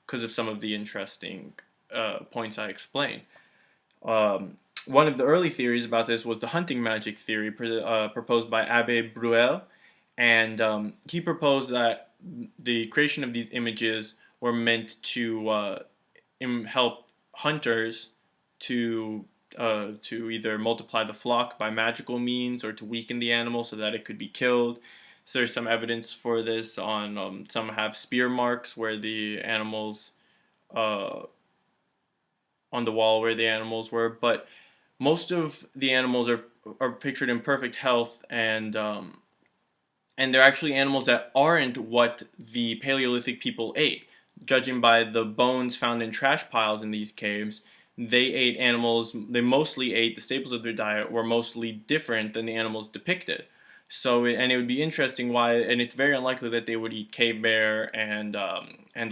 because of some of the interesting points I explained. One of the early theories about this was the hunting magic theory proposed by Abbe Bruel, and he proposed that the creation of these images were meant to help hunters to to either multiply the flock by magical means or to weaken the animal so that it could be killed. So there's some evidence for this on some have spear marks where the animals uh, on the wall where the animals were, but most of the animals are pictured in perfect health, and they're actually animals that aren't what the Paleolithic people ate. Judging by the bones found in trash piles in these caves, they ate animals, they mostly ate the staples of their diet were mostly different than the animals depicted. So, and it would be interesting why, and it's very unlikely that they would eat cave bear and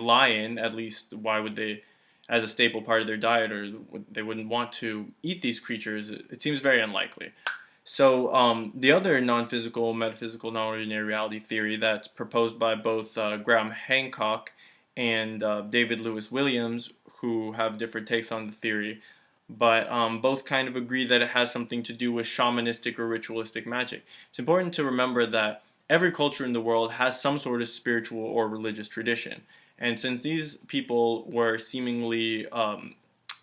lion. At least, why would they, as a staple part of their diet, or they wouldn't want to eat these creatures? It seems very unlikely. So the other non-physical, metaphysical, non-ordinary reality theory that's proposed by both Graham Hancock and David Lewis Williams, who have different takes on the theory, but both kind of agree that it has something to do with shamanistic or ritualistic magic. It's important to remember that every culture in the world has some sort of spiritual or religious tradition. And since these people were seemingly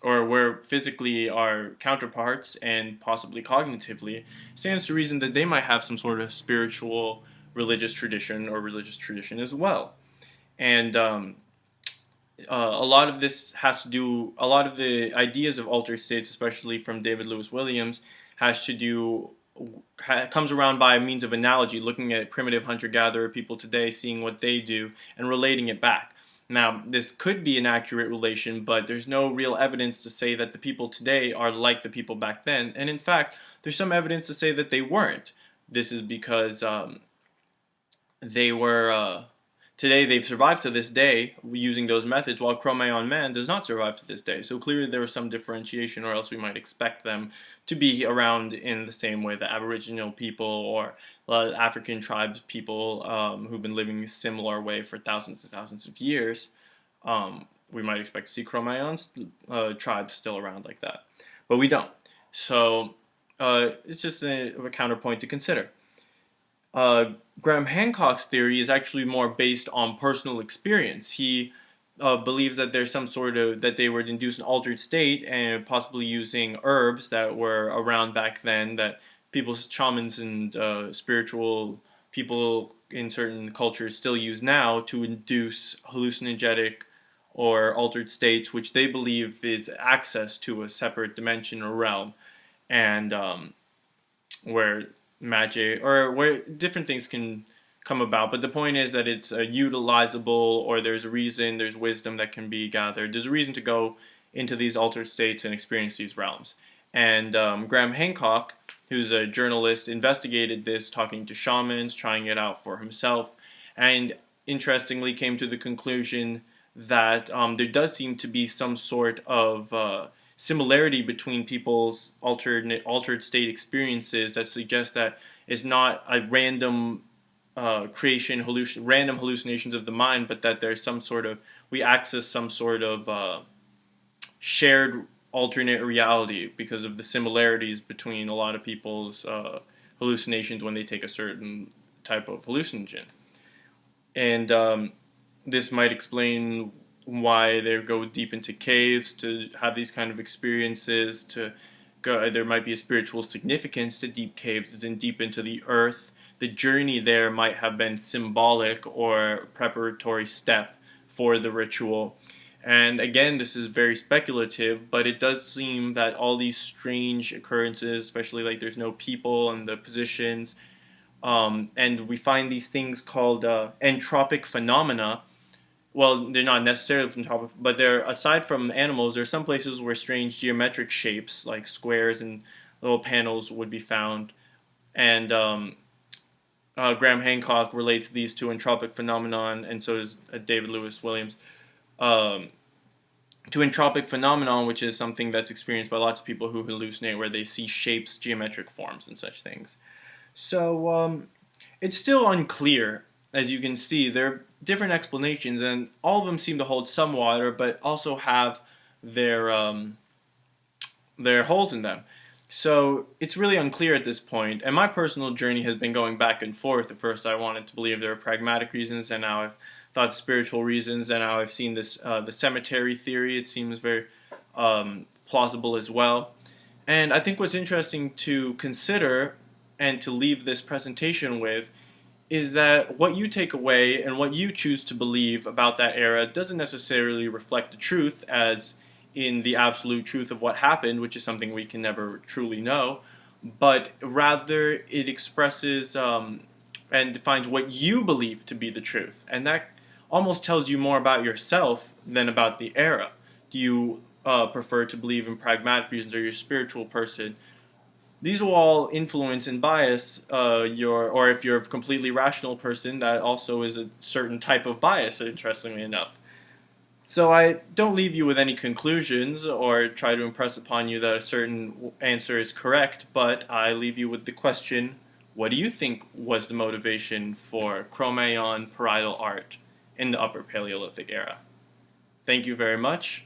or were physically our counterparts and possibly cognitively, stands to reason that they might have some sort of spiritual religious tradition as well. And a lot of this has to do, a lot of the ideas of altered states, especially from David Lewis Williams, has to do, comes around by means of analogy, looking at primitive hunter-gatherer people today, seeing what they do, and relating it back. Now, this could be an accurate relation, but there's no real evidence to say that the people today are like the people back then. And in fact, there's some evidence to say that they weren't. This is because they were, today they've survived to this day using those methods, while Cro-Magnon man does not survive to this day. So clearly there was some differentiation, or else we might expect them to be around in the same way that Aboriginal people or African tribes people who've been living a similar way for thousands and thousands of years. We might expect to see Cro-Magnon's tribes still around like that, but we don't. So it's just a counterpoint to consider. Graham Hancock's theory is actually more based on personal experience. He believes that there's some sort of, that they would induce an altered state and possibly using herbs that were around back then that people, shamans and spiritual people in certain cultures still use now to induce hallucinogenic or altered states, which they believe is access to a separate dimension or realm, and where magic or where different things can come about. But the point is that it's utilizable, or there's a reason, there's wisdom that can be gathered. There's a reason to go into these altered states and experience these realms. And Graham Hancock, who's a journalist, investigated this, talking to shamans, trying it out for himself, and interestingly came to the conclusion that there does seem to be some sort of similarity between people's altered state experiences that suggest that it's not a random creation, random hallucinations of the mind, but that there's some sort of, we access some sort of shared alternate reality because of the similarities between a lot of people's hallucinations when they take a certain type of hallucinogen. And this might explain why they go deep into caves to have these kind of experiences. To go, there might be a spiritual significance to deep caves, as in deep into the earth. The journey there might have been symbolic or preparatory step for the ritual. And again, this is very speculative, but it does seem that all these strange occurrences, especially like there's no people and the positions, and we find these things called entropic phenomena. Well, they're not necessarily entropic, but they're, aside from animals, there are some places where strange geometric shapes like squares and little panels would be found. And Graham Hancock relates these to entropic phenomenon, and so does David Lewis Williams, to entropic phenomenon, which is something that's experienced by lots of people who hallucinate, where they see shapes, geometric forms, and such things. So it's still unclear, as you can see. There different explanations, and all of them seem to hold some water, but also have their their holes in them. So it's really unclear at this point, and my personal journey has been going back and forth. At first, I wanted to believe there were pragmatic reasons, and now I've thought spiritual reasons, and now I've seen this the cemetery theory. It seems very plausible as well. And I think what's interesting to consider and to leave this presentation with is that what you take away and what you choose to believe about that era doesn't necessarily reflect the truth, as in the absolute truth of what happened, which is something we can never truly know, but rather it expresses and defines what you believe to be the truth. And that almost tells you more about yourself than about the era. Do you prefer to believe in pragmatic reasons, or you're a spiritual person? These will all influence and bias or if you're a completely rational person, that also is a certain type of bias, interestingly enough. So I don't leave you with any conclusions or try to impress upon you that a certain answer is correct, but I leave you with the question, what do you think was the motivation for Cro-Magnon parietal art in the Upper Paleolithic era? Thank you very much.